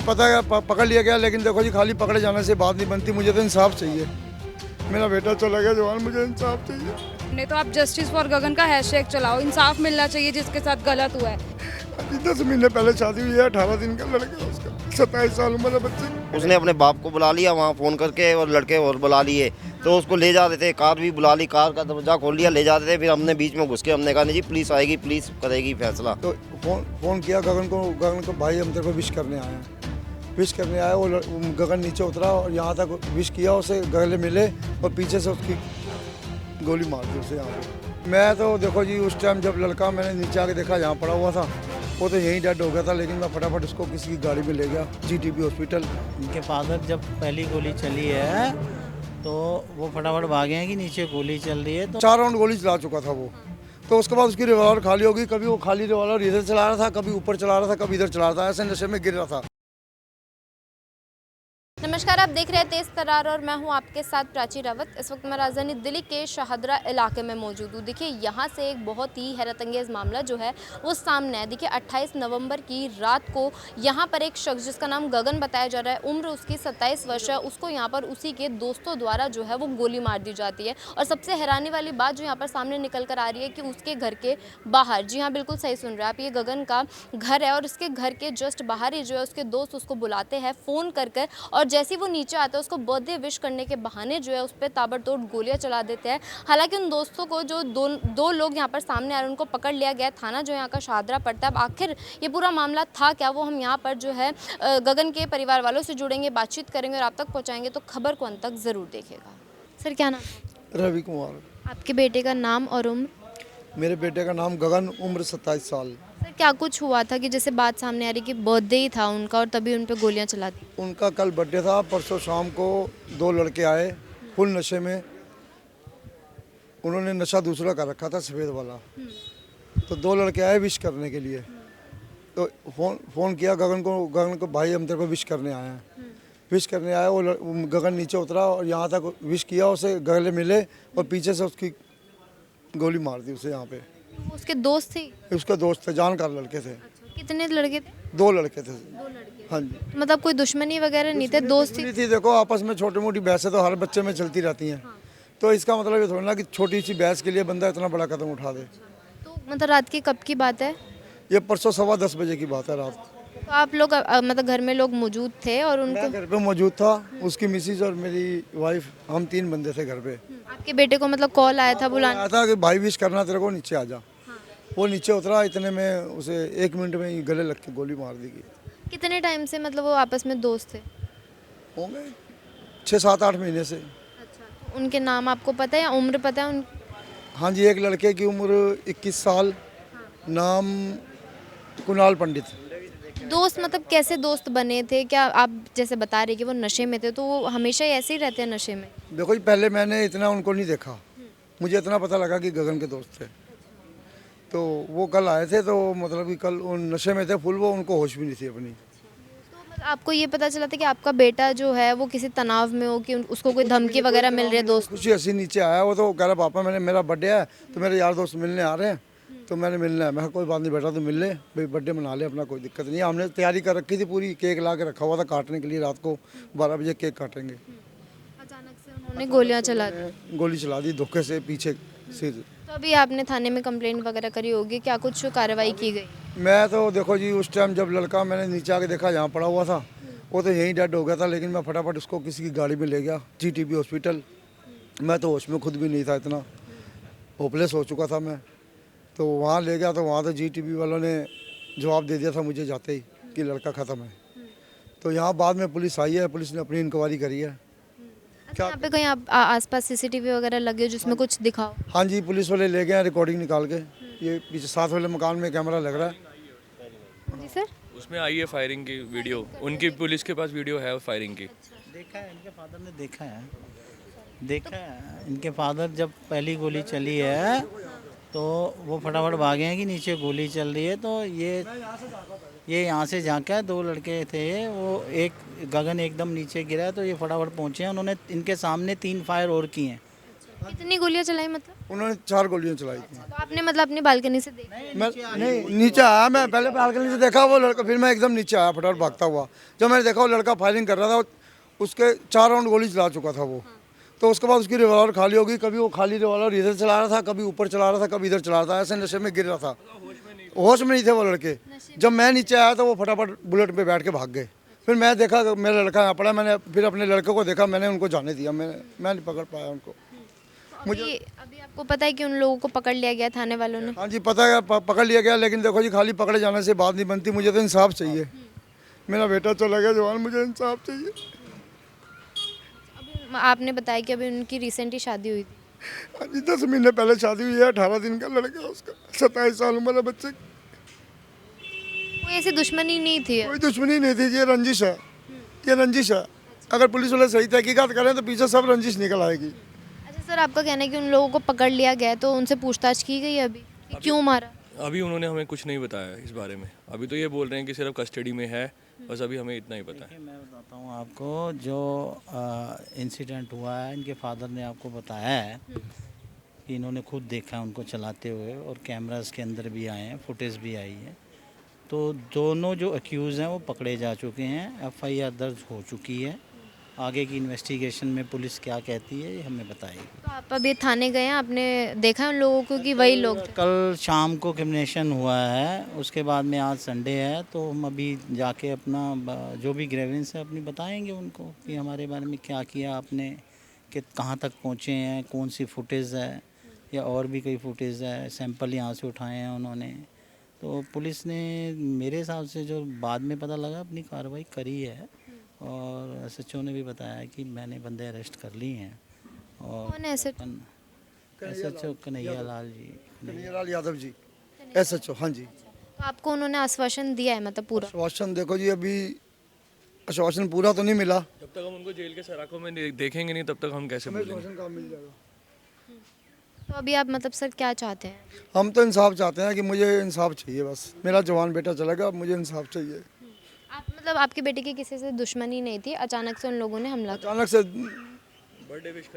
पता है पकड़ लिया गया, लेकिन देखो जी खाली पकड़े जाने से बात नहीं बनती, मुझे तो इंसाफ चाहिए। मेरा बेटा चला गया जवान, मुझे इंसाफ चाहिए। नहीं तो आप जस्टिस फॉर गगन का हैशटैग चलाओ, इंसाफ मिलना चाहिए जिसके साथ गलत हुआ है। अभी 10 महीने पहले शादी हुई है, 18 दिन का लड़का है उसका, 27 साल उम्र है बच्चे। उसने अपने बाप को बुला लिया वहाँ फ़ोन करके, और लड़के और बुला लिए, तो उसको ले जाते थे, कार भी बुला ली, कार का दरवाजा खोल लिया, ले जाते थे। फिर हमने बीच में घुस के हमने कहा नहीं जी पुलिस आएगी, पुलिस करेगी फैसला। तो फ़ोन किया गगन को भाई हम तेरे को विश करने आए हैं। विश करने आए, वो गगन नीचे उतरा और यहाँ तक विश किया, उसे गले मिले और पीछे से उसकी गोली मार दी उसे यहाँ पे। मैं तो देखो जी उस टाइम जब लड़का मैंने नीचे आके देखा यहाँ पड़ा हुआ था, वो तो यहीं डेड हो गया था, लेकिन मैं फटाफट उसको किसी की गाड़ी में ले गया जीटीबी हॉस्पिटल। इनके फादर जब पहली गोली चली है तो वो फटाफट भागे हैं कि नीचे गोली चल रही है, तो 4 राउंड गोली चला चुका था वो। तो उसके बाद उसकी रिवॉल्वर खाली होगी, कभी वो खाली रिवॉल्वर इधर चला रहा था, कभी ऊपर चला रहा था, कभी इधर चला रहा था, ऐसे नशे में गिर रहा था। नमस्कार, आप देख रहे हैं तेज तरार और मैं हूं आपके साथ प्राची रावत। इस वक्त मैं राजधानी दिल्ली के शाहदरा इलाके में मौजूद हूं। देखिए यहाँ से एक बहुत ही हैरतअंगेज़ मामला जो है वो सामने है। देखिए 28 नवंबर की रात को यहाँ पर एक शख्स जिसका नाम गगन बताया जा रहा है, उम्र उसकी 27 वर्ष है, उसको यहाँ पर उसी के दोस्तों द्वारा जो है वो गोली मार दी जाती है। और सबसे हैरानी वाली बात जो यहाँ पर सामने निकल कर आ रही है कि उसके घर के बाहर, जी हाँ बिल्कुल सही सुन रहे हैं आप, ये गगन का घर है और इसके घर के जस्ट बाहर ही जो है उसके दोस्त उसको बुलाते हैं फ़ोन कर कर, और जैसे ही वो नीचे आता है उसको बर्थडे विश करने के बहाने जो है उस पर ताबड़तोड़ गोलियां चला देते हैं। हालांकि उन दोस्तों को जो दो लोग यहाँ पर सामने आ रहे हैं उनको पकड़ लिया गया। थाना जो यहाँ का शाहदरा पड़ता है। अब आखिर ये पूरा मामला था क्या, वो हम यहाँ पर जो है गगन के परिवार वालों से जुड़ेंगे, बातचीत करेंगे और आप तक पहुँचाएंगे, तो खबर को अंत तक ज़रूर देखिएगा। सर क्या नाम है? रवि कुमार। आपके बेटे का नाम और उम्र? मेरे बेटे का नाम गगन, उम्र 27 साल। सर क्या कुछ हुआ था कि जैसे बात सामने आ रही कि बर्थडे ही था उनका और तभी उन पर गोलियां चला दी? उनका कल बर्थडे था, परसों शाम को 2 लड़के आए फुल नशे में। उन्होंने नशा दूसरा कर रखा था, सफ़ेद वाला। तो 2 लड़के आए विश करने के लिए। तो फ़ोन किया गगन को भाई हम तेरे को विश करने आए हैं। विश करने आए, वो गगन नीचे उतरा और यहाँ तक विश किया, उसे गले मिले और पीछे से उसकी गोली मार दी उसे यहाँ पे। वो उसके दोस्त थे? उसका दोस्त थे, जानकार लड़के थे। कितने लड़के थे? 2 लड़के थे। हाँ जी। मतलब कोई दुश्मनी वगैरह नहीं थे, दोस्त ही थी। देखो आपस में छोटी मोटी बहसें तो हर बच्चे में चलती रहती हैं। तो इसका मतलब ये थोड़ा ना कि छोटी सी बहस के लिए बंदा इतना बड़ा कदम उठा दे। तो मतलब रात की कब की बात है? ये परसों 10:15 बजे की बात है रात। तो आप लोग मतलब घर में लोग मौजूद थे और उनको? मैं घर पे मौजूद था, उसकी मिसिज और मेरी वाइफ, हम 3 बंदे थे घर पे। आपके बेटे को मतलब कॉल आया था बुलाने? आया था कि भाई विश करना तेरे को, नीचे आ जा। वो नीचे उतरा, इतने में उसे 1 मिनट में ही गले लग के गोली मार दी गई। कितने टाइम से मतलब वो आपस में दोस्त थे? होंगे 6-7-8 महीने से। अच्छा, तो उनके नाम आपको पता है या उम्र पता है हाँ जी, एक लड़के की उम्र 21 साल, नाम कुणाल पंडित। दोस्त मतलब कैसे दोस्त बने थे? क्या आप जैसे बता रहे कि वो नशे में थे, तो वो हमेशा ही ऐसे ही रहते हैं नशे में? देखो जी पहले मैंने इतना उनको नहीं देखा, मुझे इतना पता लगा कि गगन के दोस्त थे। तो वो कल आए थे, तो मतलब कि कल उन नशे में थे फुल, वो उनको होश भी नहीं थी अपनी। तो मतलब आपको ये पता चला था कि आपका बेटा जो है वो किसी तनाव में हो, कि उसको कोई धमकी वगैरह मिल रही है दोस्त? खुशी हंसी नीचे आया वो, तो कह रहा पापा मेरा बर्थडे है, तो मेरे यार दोस्त मिलने आ रहे हैं, तो मैंने मिलना है। मैं कहा कोई बात नहीं बेटा, तो मिल ले भाई, बर्थडे मना ले अपना, कोई दिक्कत नहीं है। हमने तैयारी कर रखी थी पूरी, केक ला के रखा हुआ था काटने के लिए, रात को 12 बजे केक काटेंगे। अचानक से उन्होंने गोलियां चला दी? गोली चला दी धोखे से पीछे सिर। तो अभी आपने थाने में कंप्लेंट वगैरह करी होगी, क्या कुछ कार्रवाई की गई? मैं तो देखो जी उस टाइम जब लड़का मैंने नीचे आके देखा यहाँ पड़ा हुआ था, वो तो यहीं डेड हो गया था, लेकिन मैं फटाफट उसको किसी की गाड़ी में ले गया जीटीबी हॉस्पिटल। मैं तो होश में खुद भी नहीं था, इतना होपलेस हो चुका था मैं। तो वहाँ ले गया, तो वहाँ तो जीटीबी वालों ने जवाब दे दिया था मुझे जाते ही कि लड़का ख़त्म है। तो यहाँ बाद में पुलिस आई है, पुलिस ने अपनी इंक्वायरी करी है। अच्छा, यहाँ पे कहीं आसपास सीसीटीवी वगैरह लगे हो जिसमें कुछ दिखाओ? हाँ जी, पुलिस वाले ले गए हैं रिकॉर्डिंग निकाल के। ये पीछे साथ वाले मकान में कैमरा लग रहा है। जी सर, उसमें आई है फायरिंग की वीडियो, उनकी पुलिस के पास वीडियो है फायरिंग की। देखा है इनके फादर ने, देखा है इनके फादर जब पहली गोली चली है तो वो फटाफट भागे हैं कि नीचे गोली चल रही है, तो ये यहाँ से झांका, 2 लड़के थे, वो एक गगन एकदम नीचे गिरा, तो ये फटाफट पहुँचे हैं। उन्होंने इनके सामने 3 फायर और किए हैं। कितनी गोलियां चलाई मतलब? उन्होंने 4 गोलियां चलाई थी। तो आपने मतलब अपनी बालकनी से देखा? मैं नहीं नीचे आया, मैं पहले बालकनी से देखा वो लड़का, फिर मैं एकदम नीचे आया फटाफट भागता हुआ। जब मैंने देखा वो लड़का फायरिंग कर रहा था, उसके 4 राउंड गोली चला चुका था वो। तो उसके बाद उसकी रिवॉल्वर खाली होगी, कभी वो खाली रिवॉल्वर इधर चला रहा था, कभी ऊपर चला रहा था, कभी इधर चला रहा था, ऐसे नशे में गिर रहा था, होश में नहीं थे वो लड़के। जब मैं नीचे आया तो वो फटाफट बुलेट पे बैठ के भाग गए। फिर मैं देखा मेरा लड़का यहाँ पड़ा, मैंने फिर अपने लड़के को देखा, मैंने उनको जाने दिया, मैं नहीं पकड़ पाया उनको। अभी आपको पता है कि उन लोगों को पकड़ लिया गया थाने वालों ने? हाँ जी पता है, पकड़ लिया गया, लेकिन देखो जी खाली पकड़े जाने से बात नहीं बनती, मुझे तो इंसाफ चाहिए। मेरा बेटा चला गया जवान, मुझे इंसाफ चाहिए। आपने बताया कि अभी उनकी रिसेंटली शादी हुई थी। हाँ जी 10 महीने पहले शादी हुई है, 18 दिन का लड़का है उसका, 27 साल उम्र है बच्चे की। कोई ऐसी दुश्मनी नहीं थी? कोई दुश्मनी नहीं थी, ये रंजिश है, ये रंजिश है। अगर पुलिस वाले सही तहकीकात करें तो पीछे सब रंजिश निकल आएगी। अच्छा सर, आपका कहना है कि उन लोगों को पकड़ लिया गया, तो उनसे पूछताछ की गई अभी कि क्यों मारा? अभी उन्होंने हमें कुछ नहीं बताया इस बारे में। अभी तो ये बोल रहे हैं कि सिर्फ कस्टडी में है, बस अभी हमें इतना ही पता है। मैं बताता हूँ आपको, जो इंसिडेंट हुआ है, इनके फादर ने आपको बताया है कि इन्होंने खुद देखा है उनको चलाते हुए, और कैमरास के अंदर भी आए हैं, फुटेज भी आई है। तो दोनों जो अक्यूज़ हैं वो पकड़े जा चुके हैं, FIR दर्ज हो चुकी है। आगे की इन्वेस्टिगेशन में पुलिस क्या कहती है ये हमें बताएगी। तो आप अभी थाने गए हैं, आपने देखा है उन लोगों को कि वही लोग थे? कल शाम को क्रिमिनेशन हुआ है, उसके बाद में आज संडे है, तो हम अभी जाके अपना जो भी ग्रेवेंस है अपनी बताएंगे उनको कि हमारे बारे में क्या किया आपने, कि कहाँ तक पहुँचे हैं, कौन सी फुटेज है, या और भी कई फुटेज है, सैंपल यहाँ से उठाए हैं उन्होंने। तो पुलिस ने मेरे हिसाब से जो बाद में पता लगा अपनी कार्रवाई करी है, और SHO ने भी बताया कि मैंने बंदे अरेस्ट कर लिए हैं। और कौन है ऐसे? SHO Kanhaiya Lal ji, Kanhaiyalal Yadav ji, SHO। हाँ जी। तो आपको उन्होंने आश्वासन दिया है मतलब पूरा? आश्वासन देखो जी, अभी आश्वासन पूरा तो नहीं मिला। जब तक हम उनको जेल के सराखों में देखेंगे नहीं, तब तक हम कैसे बोलेंगे। आश्वासन कहाँ मिल जाएगा। तो अभी आप मतलब सर क्या चाहते हैं? हम तो इंसाफ चाहते हैं कि मुझे इंसाफ चाहिए, बस मेरा जवान बेटा चला गया, मुझे इंसाफ चाहिए। आप मतलब आपके बेटे की किसी से दुश्मनी नहीं थी, अचानक से उन लोगों ने हमला किया? अचानक से बर्थडे विश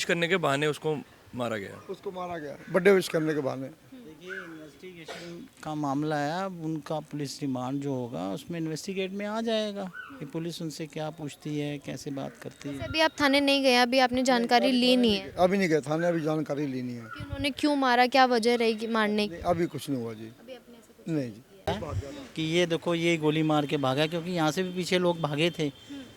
करने के बहाने उसको मारा गया। उसको मारा गया, बर्थडे विश करने के बहाने। देखिए इन्वेस्टिगेशन का मामला है, अब उनका पुलिस रिमांड जो होगा उसमें इन्वेस्टिगेट में आ जाएगा कि पुलिस उनसे क्या पूछती है, कैसे बात करती है। अभी आप थाने नहीं गए, अभी आपने जानकारी ली नहीं है अभी नहीं गए थाने, अभी जानकारी लेनी है कि उन्होंने क्यों मारा, क्या वजह रहेगी मारने की? अभी कुछ नहीं हुआ जी, नहीं जी। कि ये देखो ये गोली मार के भागा, क्योंकि यहाँ से भी पीछे लोग भागे थे,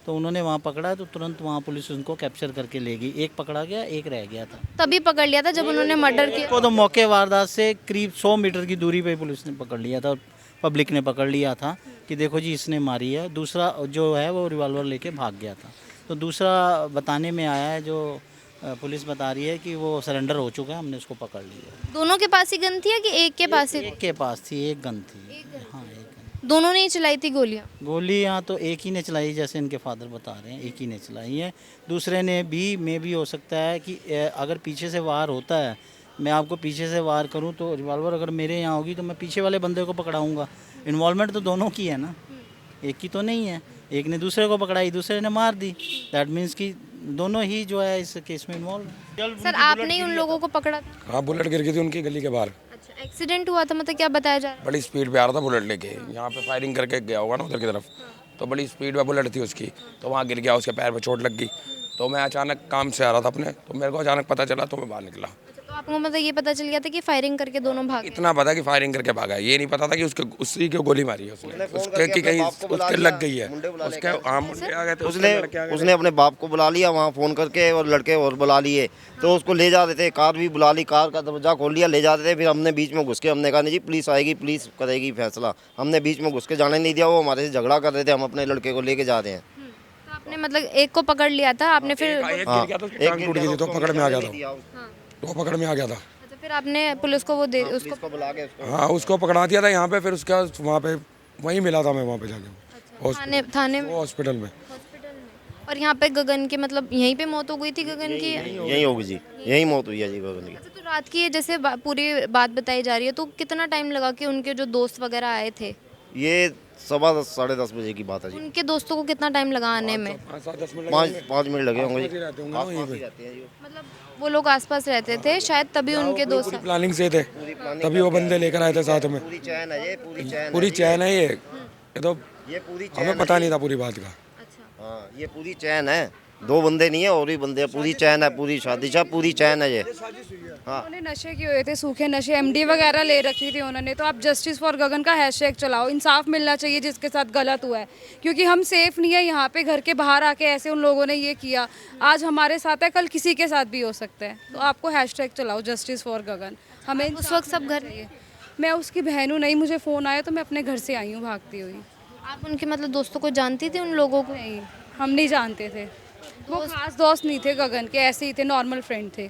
तो उन्होंने वहाँ पकड़ा, तो तुरंत वहाँ पुलिस उनको कैप्चर करके ले गई। एक पकड़ा गया, एक रह गया था। तभी पकड़ लिया था जब उन्होंने मर्डर किया? को तो मौके वारदात से करीब 100 मीटर की दूरी पे पुलिस ने पकड़ लिया था, और पब्लिक ने पकड़ लिया था कि देखो जी इसने मारी है। दूसरा जो है वो रिवॉल्वर लेके भाग गया था। तो दूसरा बताने में आया है, जो पुलिस बता रही है कि वो सरेंडर हो चुका है, हमने उसको पकड़ लिया। दोनों के पास ही गन थी या कि एक के पास ही? एक के पास थी, एक गन थी। हाँ, एक गन। दोनों ने ही चलाई थी गोलियां? गोलियाँ तो एक ही ने चलाई, जैसे इनके फादर बता रहे हैं, एक ही ने चलाई है। दूसरे ने भी हो सकता है कि अगर पीछे से वार होता है, मैं आपको पीछे से वार करूं तो रिवॉल्वर अगर मेरे यहाँ होगी तो मैं पीछे वाले बंदे को पकड़ाऊंगा। इन्वॉल्वमेंट तो दोनों की है ना, एक की तो नहीं है। एक ने दूसरे को पकड़ाई, दूसरे ने मार दी। दैट मीन्स कि दोनों ही जो है इस केस में इन्वॉल्व। सर आपने ही उन लोगों को पकड़ा था? हाँ, बुलेट गिर गई थी उनकी गली के बाहर। अच्छा, एक्सीडेंट हुआ था मतलब क्या बताया जा रहा है? बड़ी स्पीड पे आ रहा था बुलेट लेके, यहाँ पे फायरिंग करके गया होगा ना उधर की तरफ, तो बड़ी स्पीड पे बुलेट थी उसकी, तो वहाँ गिर गया, उसके पैर पे चोट लग गई। तो मैं अचानक काम से आ रहा था अपने, तो मेरे को अचानक पता चला, तो मैं बाहर निकला। तो आपको मतलब ये पता चल गया था कि फायरिंग करके दोनों भागे? इतना पता कि फायरिंग करके भागा, ये नहीं पता था कि उसके उसी को गोली मारी है उसने, उसके कि कहीं उसके लग गई है, उसके हाँ मुंडे आ गए थे, उसने अपने बाप को बुला लिया वहाँ फ़ोन करके, और लड़के और बुला लिए, तो उसको ले जाते थे। कार भी बुला ली, कार का दरवाजा खोल लिया, ले जाते थे। फिर हमने बीच में घुस के हमने कहा नहीं जी पुलिस आएगी, पुलिस करेगी फैसला। हमने बीच में घुस के जाने नहीं दिया, वो हमारे से झगड़ा कर रहे थे, हम अपने लड़के को लेके जा रहे हैं। तो आपने मतलब एक को पकड़ लिया था आपने, फिर एक गिर गया तो उसकी टांग टूट गई थी, तो पकड़ में आ गया था, तो पकड़ में आ गया था। अच्छा, फिर आपने पुलिस को वो दे उसको बुला के हाँ, उसको पकड़ा दिया था यहाँ पे, फिर उसका वहाँ पे वहीं मिला था मैं वहाँ पे जाके थाने में, हॉस्पिटल में। और यहाँ पे गगन की मतलब यहीं पे मौत हो गई थी गगन की? यही होगी जी, यही मौत हुई है जी गगन की। अच्छा, तो रात की जैसे पूरी बात बताई जा रही है, तो कितना टाइम लगा कि उनके जो दोस्त वगैरह आए थे? ये 10:15 साढ़े 10 बजे की बात है जी। उनके दोस्तों को कितना टाइम लगा आने में? 5 मिनट लगे होंगे जी। मतलब वो लोग आसपास रहते थे शायद, तभी उनके दोस्त प्लानिंग से थे, तभी वो बंदे लेकर आए थे साथ में। पूरी चैन है ये, पूरी चैन है ये तो ये पूरी हमें पता नहीं था पूरी बात का। हाँ ये पूरी चैन है, 2 बंदे नहीं है और भी बंदे, पूरी चैन है, पूरी शादी शा पूरी चैन है ये। हाँ उन्होंने नशे किए हुए थे, सूखे नशे, एमडी वगैरह ले रखी थी उन्होंने। तो आप जस्टिस फॉर गगन का हैशटैग चलाओ, इंसाफ मिलना चाहिए जिसके साथ गलत हुआ है, क्योंकि हम सेफ नहीं है यहाँ पे। घर के बाहर आके ऐसे उन लोगों ने ये किया, आज हमारे साथ है, कल किसी के साथ भी हो सकता है। तो आपको हैशटैग चलाओ जस्टिस फॉर गगन। हमें उस वक्त सब घर चाहिए। मैं उसकी बहन हूँ, नहीं मुझे फ़ोन आया तो मैं अपने घर से आई हूँ भागती हुई। आप उनके मतलब दोस्तों को जानती थी? उन लोगों को नहीं, हम नहीं जानते थे। वो खास दोस्त नहीं थे गगन के, ऐसे ही थे, नॉर्मल फ्रेंड थे।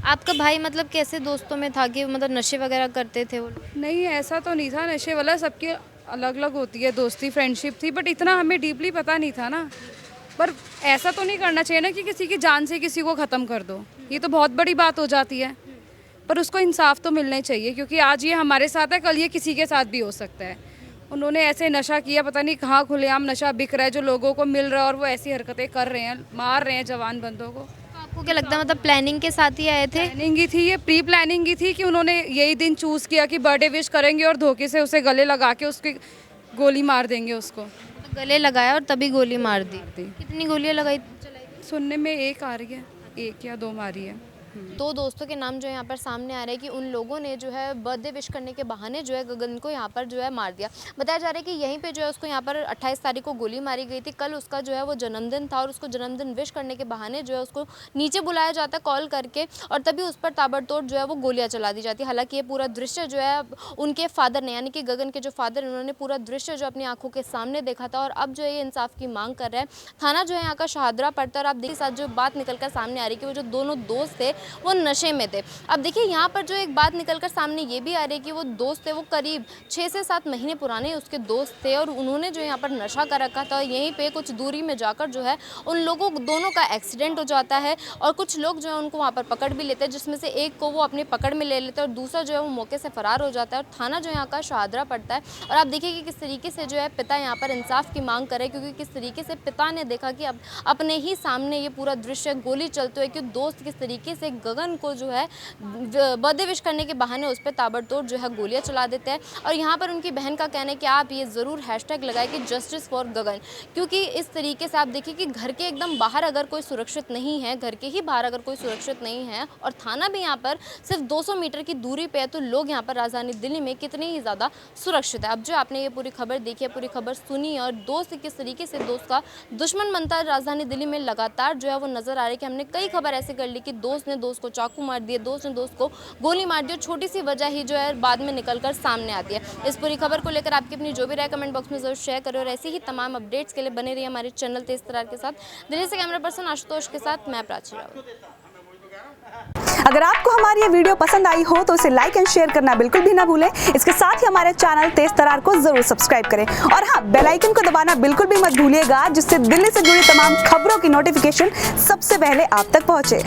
आपका भाई मतलब कैसे दोस्तों में था कि मतलब नशे वगैरह करते थे वो? नहीं ऐसा तो नहीं था नशे वाला, सबकी अलग अलग होती है दोस्ती, फ्रेंडशिप थी, बट इतना हमें डीपली पता नहीं था ना। पर ऐसा तो नहीं करना चाहिए ना कि किसी की जान से किसी को ख़त्म कर दो, ये तो बहुत बड़ी बात हो जाती है। पर उसको इंसाफ तो मिलना ही चाहिए, क्योंकि आज ये हमारे साथ है, कल ये किसी के साथ भी हो सकता है। उन्होंने ऐसे नशा किया, पता नहीं कहाँ खुलेआम नशा बिक रहा है जो लोगों को मिल रहा है, और वो ऐसी हरकतें कर रहे हैं, मार रहे हैं जवान बंदों को। तो आपको क्या लगता है मतलब प्लानिंग के साथ ही आए थे? प्लानिंग ही थी, ये प्री प्लानिंग ही थी कि उन्होंने यही दिन चूज़ किया कि बर्थडे विश करेंगे और धोखे से उसे गले लगा के उसकी गोली मार देंगे उसको। तो गले लगाया और तभी गोली मार दी। कितनी गोलियां चलाई? सुनने में एक आ रही है, 1 या 2 मारी है। 2 दोस्तों के नाम जो यहाँ पर सामने आ रहे हैं कि उन लोगों ने जो है बर्थडे विश करने के बहाने जो है गगन को यहाँ पर जो है मार दिया। बताया जा रहा है कि यहीं पे जो है उसको यहाँ पर 28 तारीख को गोली मारी गई थी। कल उसका जो है वो जन्मदिन था और उसको जन्मदिन विश करने के बहाने जो है उसको नीचे बुलाया जाता है कॉल करके, और तभी उस पर ताबड़तोड़ जो है वो गोलियाँ चला दी जाती है। हालांकि ये पूरा दृश्य जो है उनके फादर ने, यानी कि गगन के जो फादर, उन्होंने पूरा दृश्य जो अपनी आंखों के सामने देखा था, और अब जो है ये इंसाफ की मांग कर रहे हैं। थाना जो है यहाँ का शाहदरा पड़ता है, और आप देखिए साथ जो बात निकल कर सामने आ रही है कि वो जो दोनों दोस्त थे वो नशे में थे। अब देखिए यहाँ पर जो एक बात निकलकर सामने ये भी आ रही है कि वो दोस्त थे वो करीब 6 से 7 महीने पुराने उसके दोस्त थे, और उन्होंने जो यहाँ पर नशा कर रखा था। यहीं पे कुछ दूरी में जाकर जो है उन लोगों दोनों का एक्सीडेंट हो जाता है, और कुछ लोग जो है उनको वहाँ पर पकड़ भी लेते हैं, जिसमें से एक को वो अपनी पकड़ में ले लेते हैं और दूसरा जो है वो मौके से फरार हो जाता है। और थाना जो यहाँ का शाहदरा पड़ता है, और आप देखिए कि किस तरीके से जो है पिता यहाँ पर इंसाफ की मांग करे, क्योंकि किस तरीके से पिता ने देखा कि अब अपने ही सामने ये पूरा दृश्य गोली चलते हुए कि दोस्त किस तरीके से गगन को जो है बर्थडे विश करने के बहाने उस पर ताबड़तोड़ जो है गोलियां चला देते हैं। और यहाँ पर उनकी बहन का कहना है कि आप ये ज़रूर हैशटैग लगाएं कि जस्टिस फॉर गगन, क्योंकि इस तरीके से आप देखिए कि घर के एकदम बाहर अगर कोई सुरक्षित नहीं है, घर के ही बाहर अगर कोई सुरक्षित नहीं है, और थाना भी यहाँ पर सिर्फ 200 मीटर की दूरी पे है, तो लोग यहाँ पर राजधानी दिल्ली में कितने ही ज़्यादा सुरक्षित है। अब जो आपने ये पूरी खबर देखी है, पूरी खबर सुनी, और दोस्त किस तरीके से दोस्त का दुश्मन बनता है राजधानी दिल्ली में लगातार जो है वो नजर आ रही है कि हमने कई खबर ऐसे कर ली कि दोस्त ने दोस्त को चाकू मार दिया, दोस्त ने दोस्त को गोली मार दी, छोटी सी वजह ही जो है बाद में निकलकर सामने आती है। इस पूरी खबर को लेकर आपकी अपनी जो भी राय कमेंट बॉक्स में जरूर शेयर करें, और ऐसी ही तमाम अपडेट्स के लिए बने रहिए हमारे चैनल तेज तरार के साथ। दिल्ली से कैमरा पर्सन आशुतोष के साथ मैं प्राची रावत। अगर आपको हमारी ये वीडियो पसंद आई हो तो इसे लाइक एंड शेयर करना बिल्कुल भी ना भूलें। इसके साथ ही हमारे चैनल तेज तरार को जरूर सब्सक्राइब करें, और हाँ, बेल आइकन को दबाना बिल्कुल भी मत भूलिएगा, जिससे दिल्ली से जुड़ी तमाम खबरों की नोटिफिकेशन सबसे पहले आप तक पहुंचे।